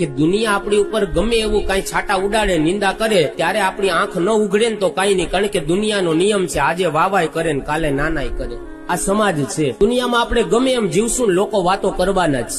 કે દુનિયા આપણી ઉપર ગમે એવું કઈ છાટા ઉડાડે, નિંદા કરે, ત્યારે આપણી આંખ ન ઉઘડે ને તો કઈ નહીં, કારણ કે દુનિયાનો નિયમ છે, આજે વાવાય કરે ને કાલે નાનાય કરે. આ સમાજ છે. દુનિયામાં આપણે ગમે એમ જીવશું ને લોકો વાતો કરવાના જ.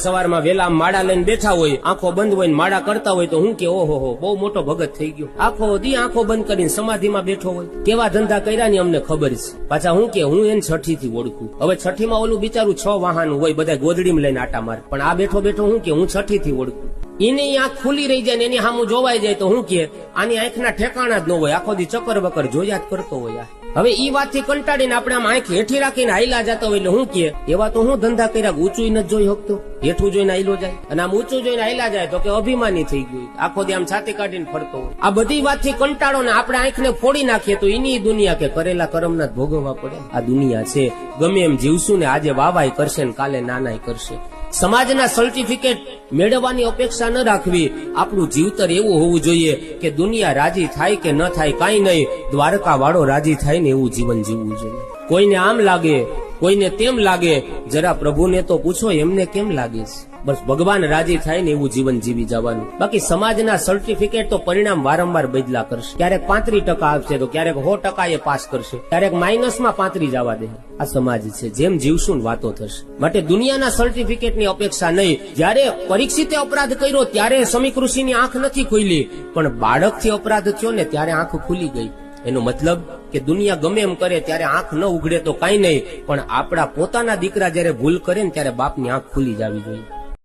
સવારમાં વેલા માળા લઈને બેઠા હોય, આંખો બંધ હોય ને માળા કરતા હોય તો હું કે ઓહો બહુ મોટો ભગત થઈ ગયો. આખો દી આંખો બંધ કરીને સમાધિમાં બેઠો હોય. કેવા ધંધા કર્યા ની અમને ખબર છે. પાછા હું કે હું એને છઠ્ઠી થી ઓળખું. હવે છઠ્ઠી માં ઓલું બિચારું 6 વાહન હોય, બધા ગોદડીમાં લઈને આટા મારે, પણ આ બેઠો હું કે હું છઠ્ઠી થી ઓળખું. એની આંખ ખુલી રહી જાય ને એની સામું જોવાઈ જાય તો હું કે આની આંખના ઠેકાણા જ ન હોય, આખો દી ચક્કર બકર જોયા જ કરતો હોય. હવે ઈ વાતથી કંટાળીને આપણે આમ આંખ હેઠી રાખીને હાઈલા જતો હોય એટલે હું કે એવા તો હું ધંધા કર્યા, ઊંચું નથી જોઈ શકતો, હેઠું જોઈને હાઈલો જાય, અને આમ ઊંચું જોઈને હાઈલા જાય તો કે અભિમાની થઈ ગયું, આખો દી આમ છાતી કાઢીને ફરતો હોય. આ બધી વાતથી કંટાળો ને આપણે આંખને ફોડી નાખીએ તો એની દુનિયા કે કરેલા કર્મના જ ભોગવવા પડે. આ દુનિયા છે. ગમે એમ જીવશું ને આજે વાવાય કરશે ને કાલે નાનાય કરશે. સમાજના સર્ટિફિકેટ મેળવવાની અપેક્ષા ન રાખવી. આપણું જીવતર એવું હોવું જોઈએ કે દુનિયા રાજી થાય કે ન થાય કાંઈ નહીં, દ્વારકા વાળો રાજી થાય ને એવું જીવન જીવવું જોઈએ. કોઈને આમ લાગે, કોઈને તેમ લાગે, જરા પ્રભુને તો પૂછો એમને કેમ લાગે છે. બસ ભગવાન રાજી થાય ને એવું જીવન જીવી જવાનું. બાકી સમાજના સર્ટિફિકેટ તો પરિણામ વારંવાર બદલા કરશે. ક્યારેક 35% આપશે તો ક્યારેક 100% એ પાસ કરશે, ક્યારેક માઇનસમાં 35 જવા દે. આ સમાજ છે. જેમ જીવશું ને વાતો થશે. માટે દુનિયાના સર્ટિફિકેટની અપેક્ષા નહીં. જયારે પરીક્ષિતે અપરાધ કર્યો ત્યારે સમીક ઋષિની આંખ નથી ખુલી, પણ બાળકથી અપરાધ થયો ને ત્યારે આંખ ખુલી ગઈ. એનો મતલબ કે દુનિયા ગમે એમ કરે ત્યારે આંખ ન ઉઘડે તો કઈ નહીં, પણ આપણા પોતાના દીકરા જયારે ભૂલ કરે ને ત્યારે બાપની આંખ ખુલી જવી જોઈએ.